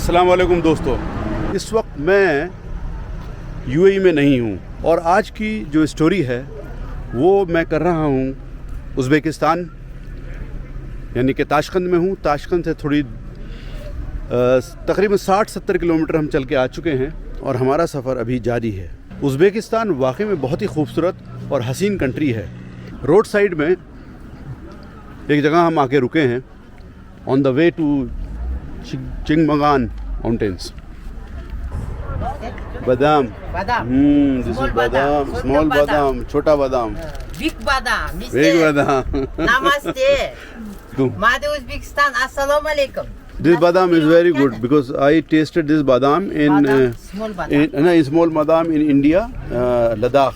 अस्सलाम वालेकुम दोस्तों, इस वक्त मैं यूएई में नहीं हूँ और आज की जो स्टोरी है वो मैं कर रहा हूँ उज़्बेकिस्तान यानी कि ताशकंद में हूँ। ताशकंद से थोड़ी तकरीबन 60-70 किलोमीटर हम चल के आ चुके हैं और हमारा सफ़र अभी जारी है। उज़्बेकिस्तान वाकई में बहुत ही खूबसूरत और हसीन कंट्री है। रोड साइड में एक जगह हम आके रुके हैं on the way to Chingmagan mountains. बादाम, this is badam, small badam, छोटा बादाम, बिग बादाम, बिग बादाम। नमस्ते, मादे उज़्बेकिस्तान, अस्सलाम वालेकुम। This badam is very good because I tasted this badam small badam. in small badam in India, Ladakh,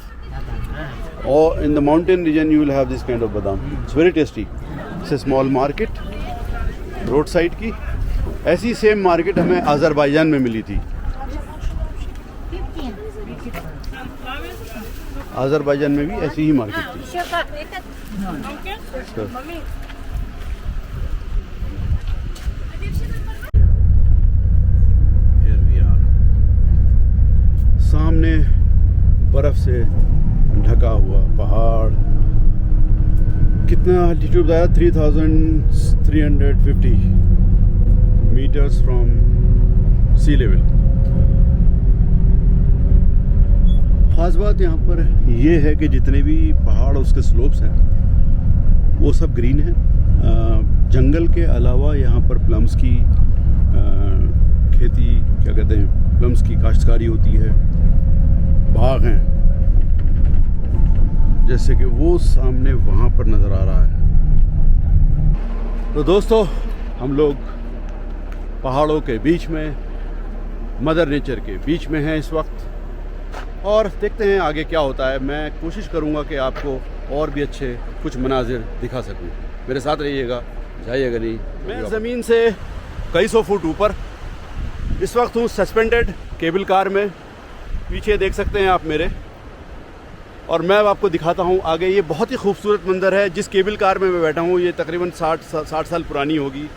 or in the mountain region you will have this kind of badam. It's very tasty. It's a small market, road side की। ऐसी same market हमें Azerbaijan में मिली थी। Azerbaijan में भी ऐसी ही market थी। सामने बर्फ से ढका हुआ पहाड़, कितना एल्टीट्यूड बताया, 3350 मीटर्स फ्रॉम सी लेवल। ख़ास बात यहाँ पर ये है कि जितने भी पहाड़ उसके स्लोप्स हैं वो सब ग्रीन हैं। जंगल के अलावा यहाँ पर प्लम्स की खेती, क्या कहते हैं, प्लम्स की काश्तकारी होती है। बाग हैं जैसे कि वो सामने वहाँ पर नज़र आ रहा है। तो दोस्तों, हम लोग पहाड़ों के बीच में, मदर नेचर के बीच में हैं इस वक्त और देखते हैं आगे क्या होता है। मैं कोशिश करूँगा कि आपको और भी अच्छे कुछ मनाजिर दिखा सकूँ। मेरे साथ रहिएगा, जाइएगा नहीं। मैं ज़मीन से कई सौ फुट ऊपर इस वक्त हूँ सस्पेंडेड केबल कार में। पीछे देख सकते हैं आप मेरे, और मैं आपको दिखाता हूँ आगे। ये बहुत ही खूबसूरत मंज़र है। जिस केबल कार में मैं बैठा हूँ ये तकरीबन 60 साल पुरानी होगी,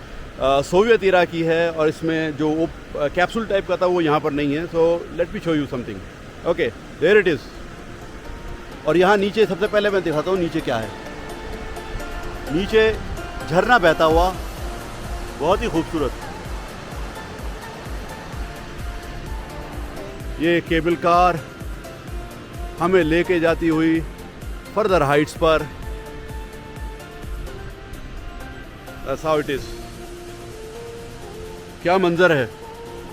सोवियत इरा की है और इसमें जो वो कैप्सूल टाइप का था वो यहाँ पर नहीं है। So let me show you something. Okay, there it is. और यहाँ नीचे सबसे पहले मैं दिखाता हूँ नीचे क्या है। नीचे झरना बहता हुआ, बहुत ही खूबसूरत। ये केबल कार हमें लेके जाती हुई फर्दर हाइट्स पर। That's how it is। क्या मंजर है,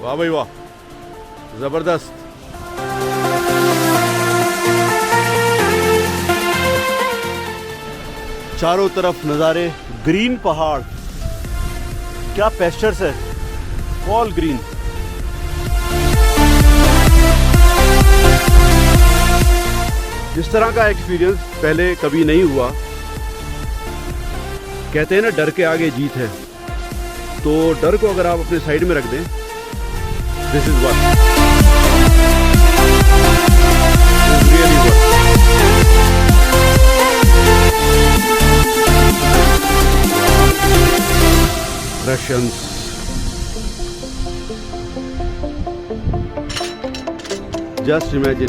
वाह भाई वाह, जबरदस्त। चारों तरफ नज़ारे, ग्रीन पहाड़, क्या पेस्चर्स है, ऑल ग्रीन। इस तरह का एक्सपीरियंस पहले कभी नहीं हुआ। कहते हैं ना, डर के आगे जीत है। तो डर को अगर आप अपने साइड में रख दें, this is one really one. Russians, just imagine,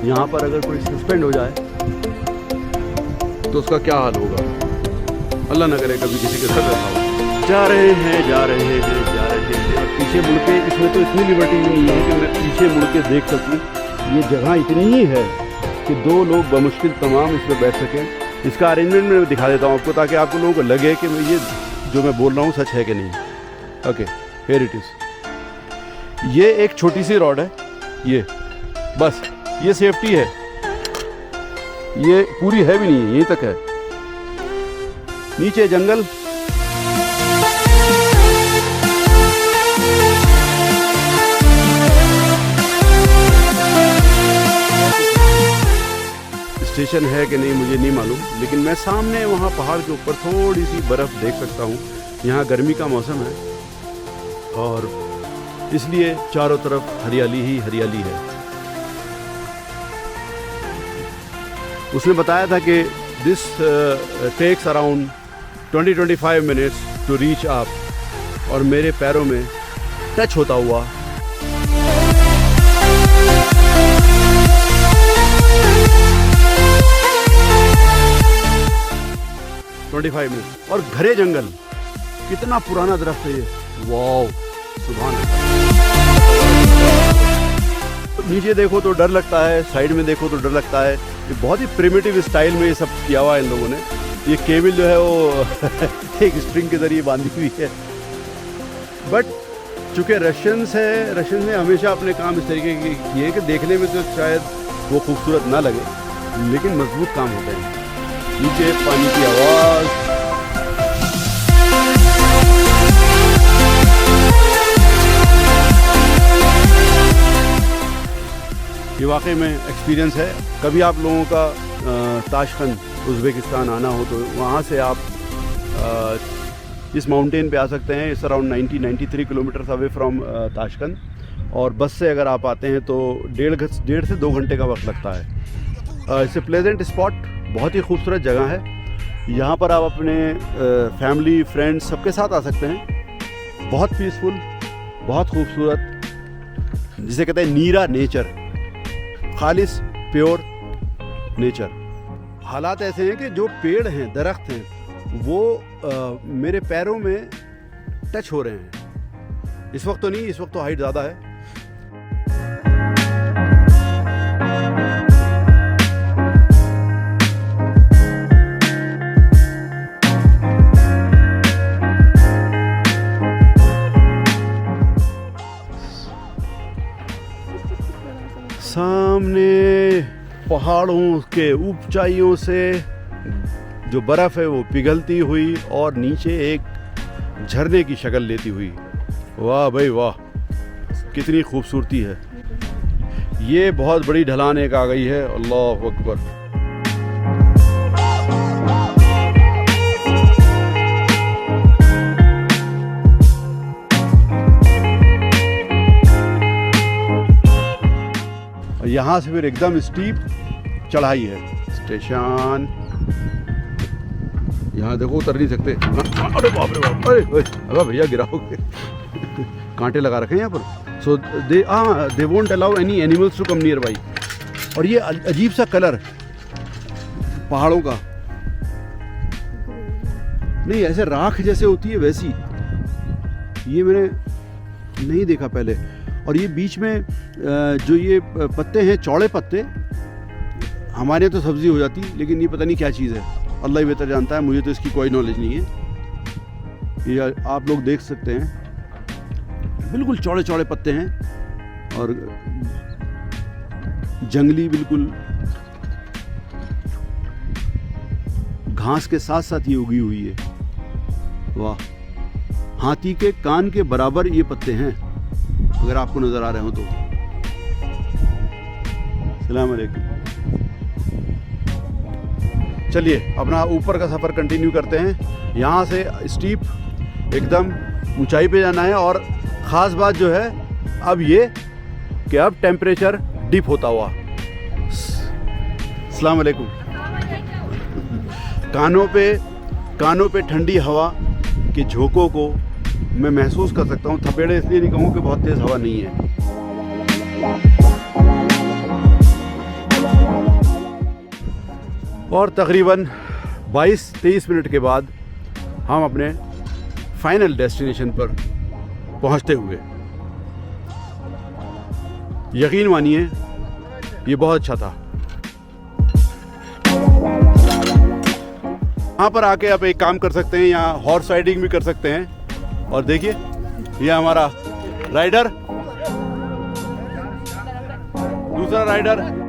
यहाँ पर अगर कोई सस्पेंड हो जाए तो उसका क्या हाल होगा। अल्लाह ना करे कभी किसी के साथ ऐसा हो। जा रहे हैं, जा रहे हैं, जा रहे हैं। पीछे मुड़ के, इसमें तो इतनी लिबर्टी भी नहीं है कि मैं पीछे मुड़ के देख सकूं। ये जगह इतनी ही है कि दो लोग बमुश्किल तमाम इस पर बैठ सकें। इसका अरेंजमेंट मैं दिखा देता हूँ आपको, ताकि आपको लोगों को लगे कि ये जो मैं बोल रहा हूँ सच है कि नहीं। Okay, here it is. ये एक छोटी सी रॉड है, ये बस, ये सेफ्टी है। ये पूरी है भी नहीं, यहीं तक है। नीचे जंगल, स्टेशन है कि नहीं मुझे नहीं मालूम, लेकिन मैं सामने वहाँ पहाड़ के ऊपर थोड़ी सी बर्फ़ देख सकता हूँ। यहाँ गर्मी का मौसम है और इसलिए चारों तरफ हरियाली ही हरियाली है। उसने बताया था कि this takes around 20-25 minutes to reach up, और मेरे पैरों में टच होता हुआ। $25 मिनट। और घरे जंगल, कितना पुराना दरख्त है ये, वाओ सुभान अल्लाह। नीचे देखो तो डर लगता है, साइड में देखो तो डर लगता है। ये बहुत ही प्रिमिटिव स्टाइल में ये सब किया हुआ है इन लोगों ने। ये केबल जो है वो एक स्ट्रिंग के जरिए बांधी हुई है। बट चूँकि रशियंस ने हमेशा अपने काम इस तरीके के किए कि देखने में तो शायद वो खूबसूरत ना लगे, लेकिन मजबूत काम होते हैं। नीचे पानी की आवाज़, ये वाकई में एक्सपीरियंस है। कभी आप लोगों का ताशकंद उज़्बेकिस्तान आना हो तो वहाँ से आप इस माउंटेन पे आ सकते हैं। It's around 93 kilometres away from Tashkent. और बस से अगर आप आते हैं तो 1.5 से 2 घंटे का वक्त लगता है। इट्स ए प्लेजेंट स्पॉट, बहुत ही खूबसूरत जगह है। यहाँ पर आप अपने फैमिली फ्रेंड्स सबके साथ आ सकते हैं। बहुत पीसफुल, बहुत खूबसूरत, जिसे कहते हैं नीरा नेचर, खालिस प्योर नेचर। हालात ऐसे हैं कि जो पेड़ हैं, दरख्त हैं, वो मेरे पैरों में टच हो रहे हैं। इस वक्त तो नहीं, इस वक्त तो हाइट ज़्यादा है। सामने पहाड़ों के ऊंचाइयों से जो बर्फ़ है वो पिघलती हुई और नीचे एक झरने की शक्ल लेती हुई। वाह भाई वाह, कितनी खूबसूरती है। ये बहुत बड़ी ढलान एक आ गई है, अल्लाह अकबर। यहाँ से फिर एकदम स्टीप चढ़ाई है। स्टेशन, यहाँ देखो उतर नहीं सकते। अरे बाप रे बाप, अरे भैया गिराओगे। कांटे लगा रखे हैं यहाँ पर। So they won't allow any animals to come near by. और ये अजीब सा कलर पहाड़ों का, नहीं ऐसे राख जैसे होती है वैसी, ये मैंने नहीं देखा पहले। और ये बीच में जो ये पत्ते हैं, चौड़े पत्ते, हमारे यहाँ तो सब्जी हो जाती, लेकिन ये पता नहीं क्या चीज़ है, अल्लाह ही बेहतर जानता है। मुझे तो इसकी कोई नॉलेज नहीं है। ये आप लोग देख सकते हैं, बिल्कुल चौड़े चौड़े पत्ते हैं और जंगली, बिल्कुल घास के साथ साथ ये उगी हुई है। वाह, हाथी के कान के बराबर ये पत्ते हैं, अगर आपको नजर आ रहे हो तो। अस्सलाम वालेकुम। चलिए अपना ऊपर का सफ़र कंटिन्यू करते हैं। यहाँ से स्टीप एकदम ऊंचाई पे जाना है। और ख़ास बात जो है अब ये कि अब टेम्परेचर डिप होता हुआ। अस्सलाम वालेकुम। कानों पे ठंडी हवा के झोंकों को मैं महसूस कर सकता हूँ। थपेड़े इसलिए नहीं कहूँ कि बहुत तेज़ हवा नहीं है। और तकरीबन 22-23 मिनट के बाद हम अपने फाइनल डेस्टिनेशन पर पहुँचते हुए, यकीन मानिए ये बहुत अच्छा था। यहाँ पर आके आप एक काम कर सकते हैं, यहाँ हॉर्स राइडिंग भी कर सकते हैं। और देखिए ये हमारा राइडर, दूसरा राइडर।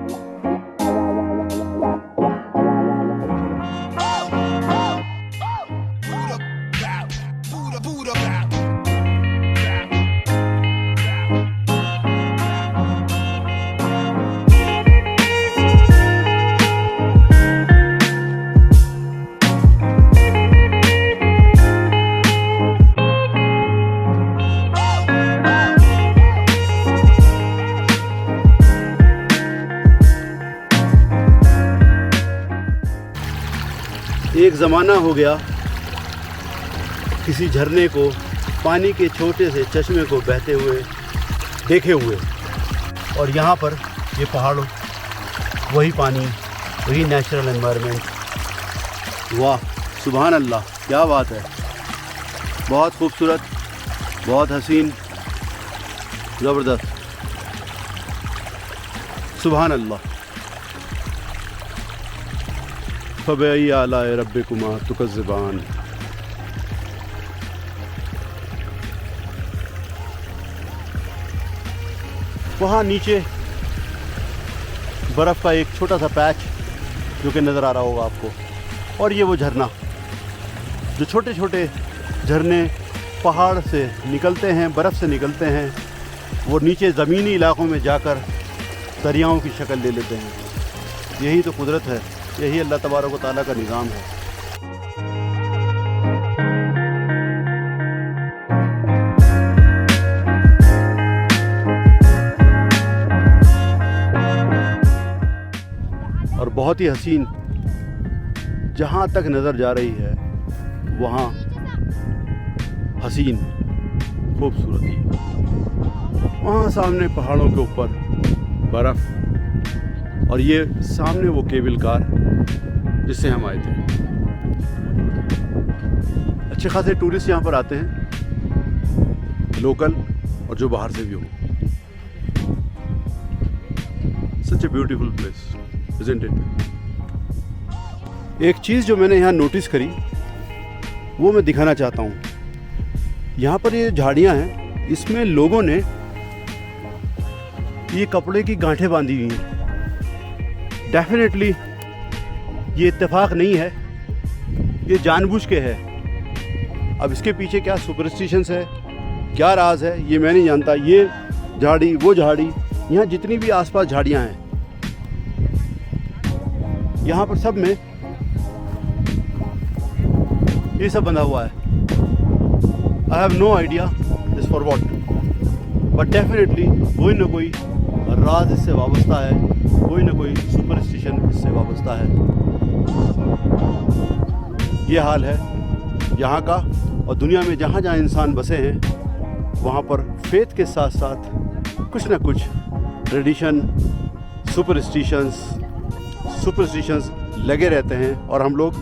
एक ज़माना हो गया किसी झरने को पानी के छोटे से चश्मे को बहते हुए देखे हुए। और यहाँ पर ये पहाड़ों, वही पानी, वही नेचुरल एनवायरनमेंट। वाह सुभान अल्लाह, क्या बात है। बहुत खूबसूरत, बहुत हसीन, ज़बरदस्त, सुभान अल्लाह। फबई आलाए रब्बिकुमा तुकज़्ज़िबान। वहाँ नीचे बर्फ़ का एक छोटा सा पैच जो कि नज़र आ रहा होगा आपको, और ये वो झरना, जो छोटे छोटे झरने पहाड़ से निकलते हैं, बर्फ़ से निकलते हैं, वो नीचे ज़मीनी इलाक़ों में जाकर दरियाओं की शक्ल ले लेते हैं। यही तो कुदरत है, यही अल्लाह तबारक व तआला का निज़ाम है। और बहुत ही हसीन, जहाँ तक नज़र जा रही है वहाँ हसीन खूबसूरती। वहाँ सामने पहाड़ों के ऊपर बर्फ़, और ये सामने वो केबल कार जिससे हम आए थे। अच्छे खासे टूरिस्ट यहाँ पर आते हैं, लोकल और जो बाहर से भी हो। Such a beautiful place, isn't it? एक चीज़ जो मैंने यहाँ नोटिस करी वो मैं दिखाना चाहता हूँ। यहाँ पर ये झाड़ियाँ हैं, इसमें लोगों ने ये कपड़े की गांठें बांधी हुई हैं। डेफिनेटली ये इत्तेफाक नहीं है, ये जानबूझ के है। अब इसके पीछे क्या सुपरस्टिशंस है, क्या राज है, ये मैं नहीं जानता। ये झाड़ी, वो झाड़ी, यहाँ जितनी भी आसपास झाड़ियाँ हैं, यहाँ पर सब में ये सब बंधा हुआ है। I have no idea this for what, but definitely कोई ना कोई राज इससे वाबस्ता है, कोई ना कोई सुपरस्टिशन इससे वाबस्ता है। ये हाल है यहाँ का, और दुनिया में जहाँ जहाँ इंसान बसे हैं वहाँ पर फेथ के साथ साथ कुछ ना कुछ ट्रेडिशन, सुपरस्टिशंस लगे रहते हैं। और हम लोग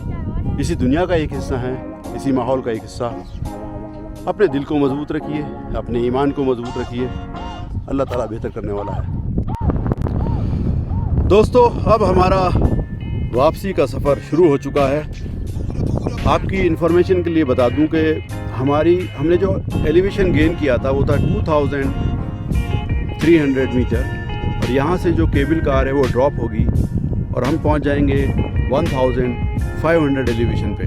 इसी दुनिया का एक हिस्सा हैं, इसी माहौल का एक हिस्सा। अपने दिल को मजबूत रखिए, अपने ईमान को मजबूत रखिए, अल्लाह ताला बेहतर करने वाला है। दोस्तों, अब हमारा वापसी का सफ़र शुरू हो चुका है। आपकी इन्फॉर्मेशन के लिए बता दूं कि हमने जो एलिवेशन गेन किया था वो था 2300 मीटर, और यहाँ से जो केबल कार है वो ड्रॉप होगी और हम पहुँच जाएंगे 1500 एलिवेशन पे।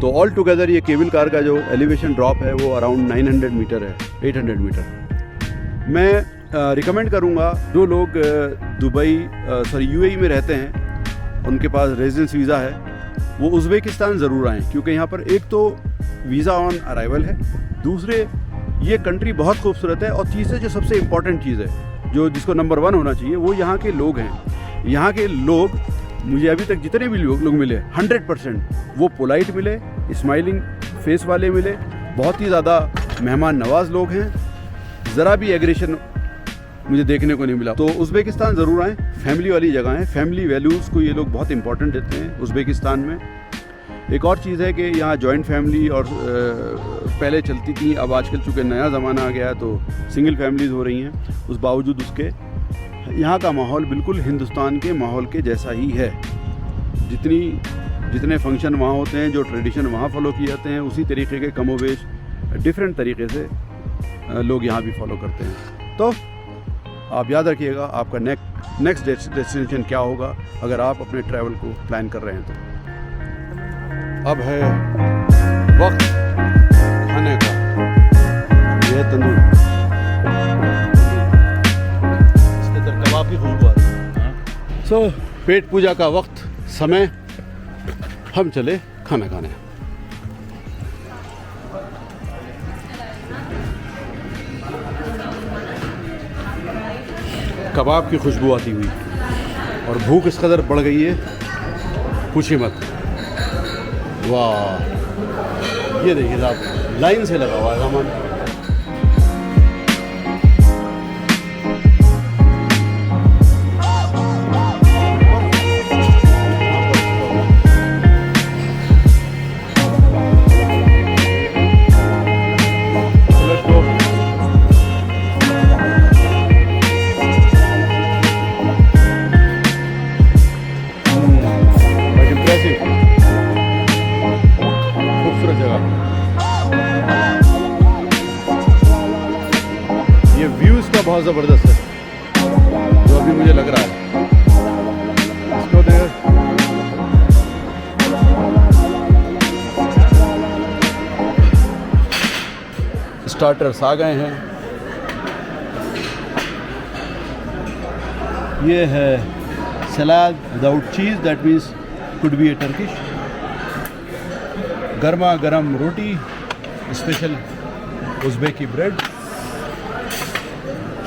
तो ऑल टुगेदर ये केबल कार का जो एलिवेशन ड्रॉप है वो अराउंड 900 मीटर है, 800 मीटर। मैं रिकमेंड करूँगा जो लोग यूएई में रहते हैं, उनके पास रेजिडेंस वीज़ा है, वो उज़्बेकिस्तान ज़रूर आएँ, क्योंकि यहाँ पर एक तो वीज़ा ऑन अराइवल है, दूसरे ये कंट्री बहुत खूबसूरत है, और तीसरे जो सबसे इम्पॉर्टेंट चीज़ है, जिसको नंबर 1 होना चाहिए, वो यहाँ के लोग हैं। यहाँ के लोग, मुझे अभी तक जितने भी लोग मिले 100% वो पोलाइट मिले, स्माइलिंग फेस वाले मिले, बहुत ही ज़्यादा मेहमान नवाज लोग हैं, ज़रा भी एग्रेशन मुझे देखने को नहीं मिला। तो उज़्बेकिस्तान ज़रूर आएँ, फैमिली वाली जगह है, फैमिली वैल्यूज़ को ये लोग बहुत इंपॉर्टेंट देते हैं उज़्बेकिस्तान में। एक और चीज़ है कि यहाँ जॉइंट फैमिली और पहले चलती थी, अब आजकल चूँकि नया ज़माना आ गया है तो सिंगल फैमिलीज़ हो रही हैं। उस बावजूद उसके यहाँ का माहौल बिल्कुल हिंदुस्तान के माहौल के जैसा ही है। जितने फंक्शन वहाँ होते हैं, जो ट्रेडिशन वहाँ फॉलो किए जाते हैं, उसी तरीके के कमोवेश डिफरेंट तरीके से लोग यहाँ भी फॉलो करते हैं। तो आप याद रखिएगा आपका नेक्स्ट डेस्टिनेशन क्या होगा अगर आप अपने ट्रैवल को प्लान कर रहे हैं तो। अब है वक्त खाने का, यह तंदूर, इसके अंदर कबाब की खुशबू आ रही है। सो पेट पूजा का वक्त, समय, हम चले खाना खाने। कबाब की खुशबू आती हुई और भूख इस कदर बढ़ गई है पूछिए मत। वाह, ये देखिए साहब, लाइन से लगा हुआ है सामान। खूबसूरत जगह। ये व्यू इसका बहुत ज़बरदस्त है जो अभी मुझे लग रहा है। इसको देख, स्टार्टर्स आ गए हैं। ये है salad without cheese, that means could be a Turkish. गर्मा गर्म रोटी, स्पेशल उज़्बेकी ब्रेड,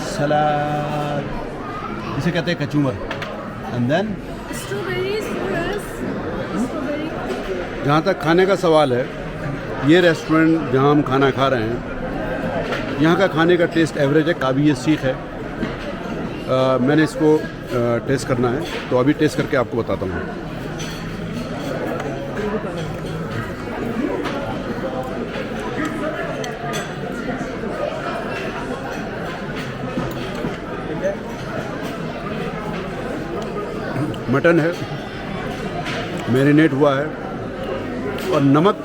सलाद, इसे कहते हैं kachumber, and then Strawberries for us. Strawberry. जहाँ तक खाने का सवाल है, ये रेस्टोरेंट जहाँ हम खाना खा रहे हैं, यहाँ का खाने का टेस्ट एवरेज है, काबिल सीख है। मैंने इसको टेस्ट करना है, तो अभी टेस्ट करके आपको बताता हूँ। मटन है, मैरिनेट हुआ है और नमक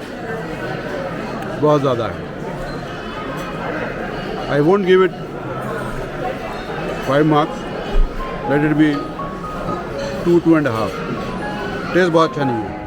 बहुत ज़्यादा है। I won't give it 5 marks, let it be 2.5। Taste बहुत अच्छा नहीं है।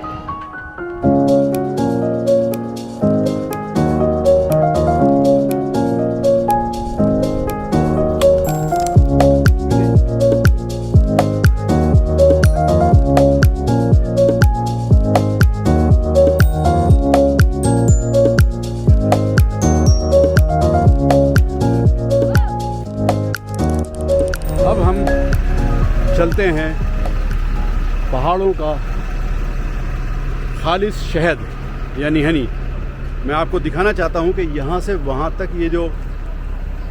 अब हम चलते हैं पहाड़ों का खालिस शहद यानी हनी। मैं आपको दिखाना चाहता हूँ कि यहाँ से वहाँ तक ये जो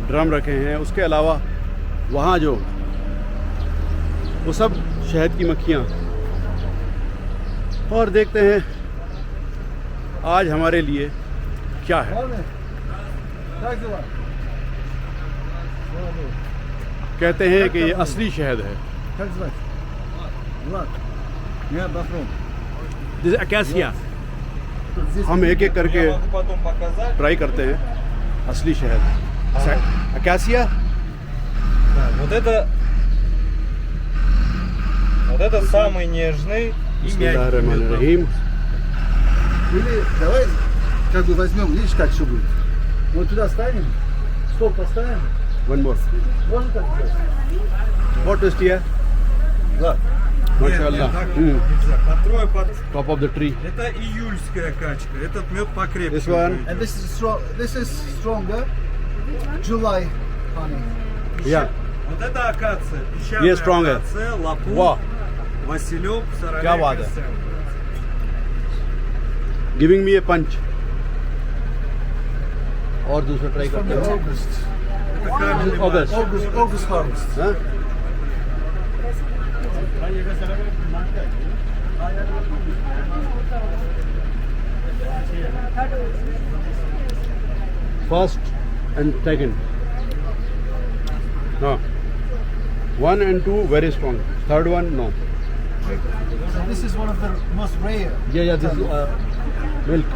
ड्रम रखे हैं, उसके अलावा वहाँ जो वो सब शहद की मक्खियाँ। और देखते हैं आज हमारे लिए क्या है। कहते हैं कि ये असली शहद है। जैसे अकासिया, हम एक एक करके ट्राई करते हैं असली शहद। अकासिया, Вот это самый нежный и мягкий. बिस्मिल्लाहिर्रहमानिर्रहीम। Или давай как бы возьмем, видишь, как все будет. Вот туда ставим, стол поставим. One more. Можно так сделать? बहुत टेस्टी है, Да. माशाअल्लाह। Так нельзя. По трое, по... top of the tree. Это июльская качка. Этот мед покрепче. This one? будет. And this is stronger. July honey. या Вот это акация. Песчаная Yes, stronger. акация, лапу, वाह, василек, क्या बात है। соролек. गिविंग मी ए पंच। और दूसरा ट्राई From करते the हैं। August. Это каменный August. мальчик. August harvest. हाँ? First and second. No. 1 and 2 very strong. Third one no. So this is one of the most rare. Yeah, this is milk.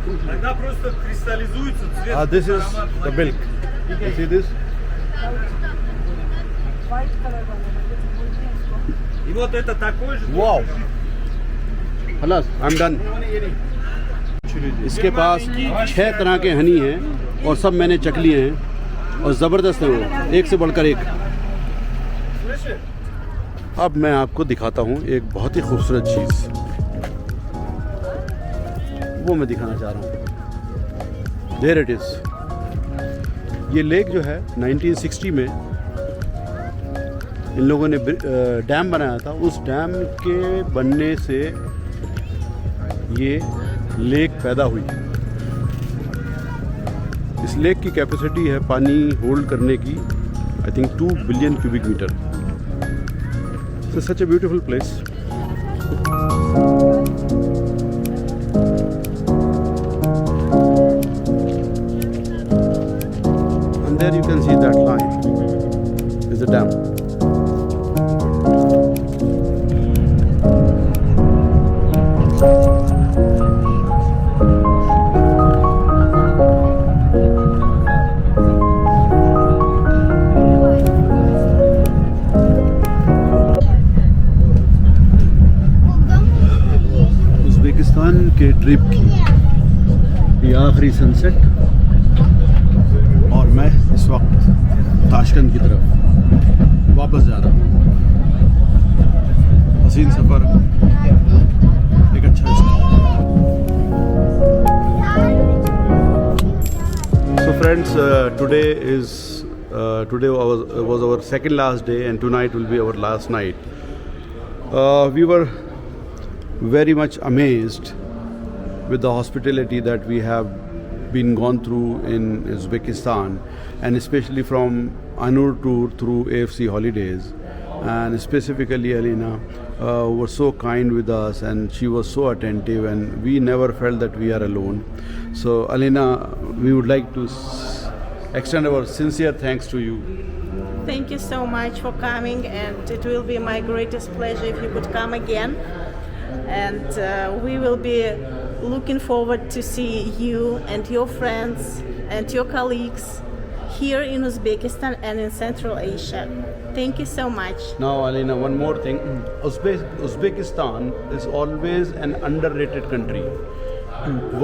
Иногда просто кристаллизуется цвет. This is аромат the лакрит. milk. You see this? И вот это такой же. Wow. खलास, I'm done. इसके पास 6 तरह के हनी हैं और सब मैंने चख लिए हैं और ज़बरदस्त है वो, एक से बढ़कर एक। अब मैं आपको दिखाता हूँ एक बहुत ही खूबसूरत चीज़, वो मैं दिखाना चाह रहा हूँ। There it is. ये लेक जो है 1960 में इन लोगों ने डैम बनाया था। उस डैम के बनने से ये लेक पैदा हुई। इस लेक की कैपेसिटी है पानी होल्ड करने की I think 2 billion cubic metre. It's such a beautiful place. And there you can see that line is the dam. Uzbekistan के ट्रिप की ये आखिरी सनसेट, और मैं इस वक्त ताशकंद की तरफ वापस जा रहा हूँ। हसीन सफ़र, एक अच्छा So friends, today was our second last day, and tonight will be our last night. We were very much amazed with the hospitality that we have been gone through in Uzbekistan, and especially from Anur tour through AFC Holidays, and specifically Alina was so kind with us, and she was so attentive, and we never felt that we are alone. So Alina, we would like to extend our sincere thanks to you. Thank you so much for coming, and it will be my greatest pleasure if you could come again. And we will be looking forward to see you and your friends and your colleagues here in Uzbekistan and in Central Asia. Thank you so much. Now, Alina, one more thing. Uzbekistan is always an underrated country.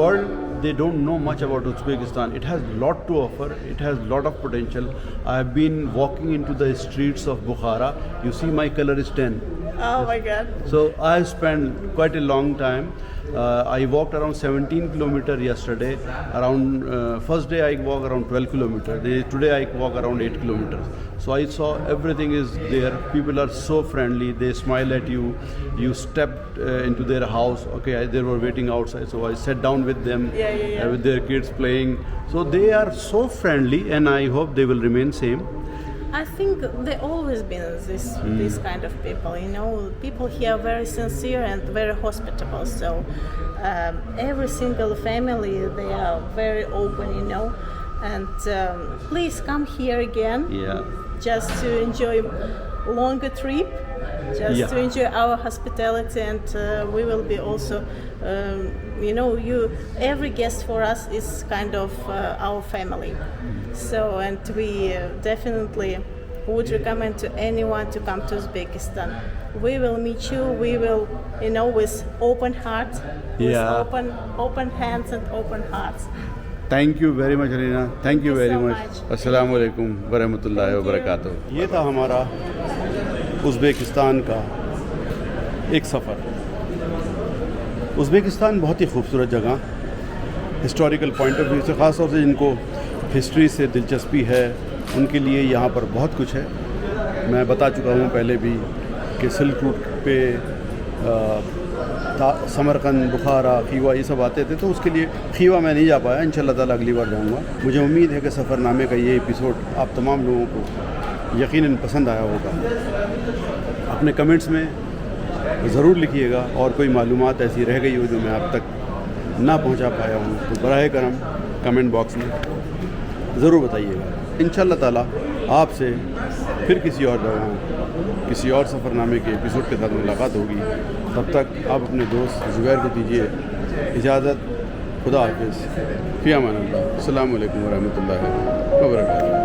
World, they don't know much about Uzbekistan. It has lot to offer. It has lot of potential. I have been walking into the streets of Bukhara. You see, my color is 10. Oh my God. So I spent quite a long time. I walked around 17 kilometers yesterday. Around first day I walked around 12 kilometers. Today I walk around 8 kilometers. So I saw everything is there. People are so friendly. They smile at you. You stepped into their house. Okay, they were waiting outside. So I sat down with them, with their kids playing. So they are so friendly, and I hope they will remain same. I think they always been this kind of people. You know, people here are very sincere and very hospitable. So every single family, they are very open. You know, and please come here again. Yeah. Just to enjoy longer trip, to enjoy our hospitality, and we will be also, every guest for us is kind of our family. So, and we definitely would recommend to anyone to come to Uzbekistan. We will meet you. We will, with open heart, with open hands and open hearts. Thank you very much Alina, thank you very so much. much. अस्सलाम वालेकुम वरहमतुल्लाहि वबरकातुहू। ये था हमारा Uzbekistan का एक सफ़र। Uzbekistan बहुत ही खूबसूरत जगह, हिस्टोरिकल पॉइंट ऑफ व्यू से, ख़ास तौर से जिनको हिस्ट्री से दिलचस्पी है उनके लिए यहाँ पर बहुत कुछ है। मैं बता चुका हूँ पहले भी कि सिल्क रूट पे समरकंद, बुखारा, खीवा ये सब आते थे, तो उसके लिए खीवा मैं नहीं जा पाया। इंशाल्लाह ताला अगली बार जाऊँगा। मुझे उम्मीद है कि सफ़रनामे का ये एपिसोड आप तमाम लोगों को यकीनन पसंद आया होगा। अपने कमेंट्स में ज़रूर लिखिएगा, और कोई मालूमात ऐसी रह गई हो जो मैं अब तक ना पहुँचा पाया हूँ तो बराए करम कमेंट बॉक्स में ज़रूर बताइएगा। इंशाल्लाह ताला आपसे फिर किसी और जगह, किसी और सफ़रनामे के एपिसोड के साथ मुलाकात होगी। तब तक आप अपने दोस्त ज़ुबैर को दीजिए इजाज़त। खुदा हाफिज़, फ़ी अमान अल्लाह। अस्सलामु अलैकुम वरहमतुल्लाहि वबरकातुहू।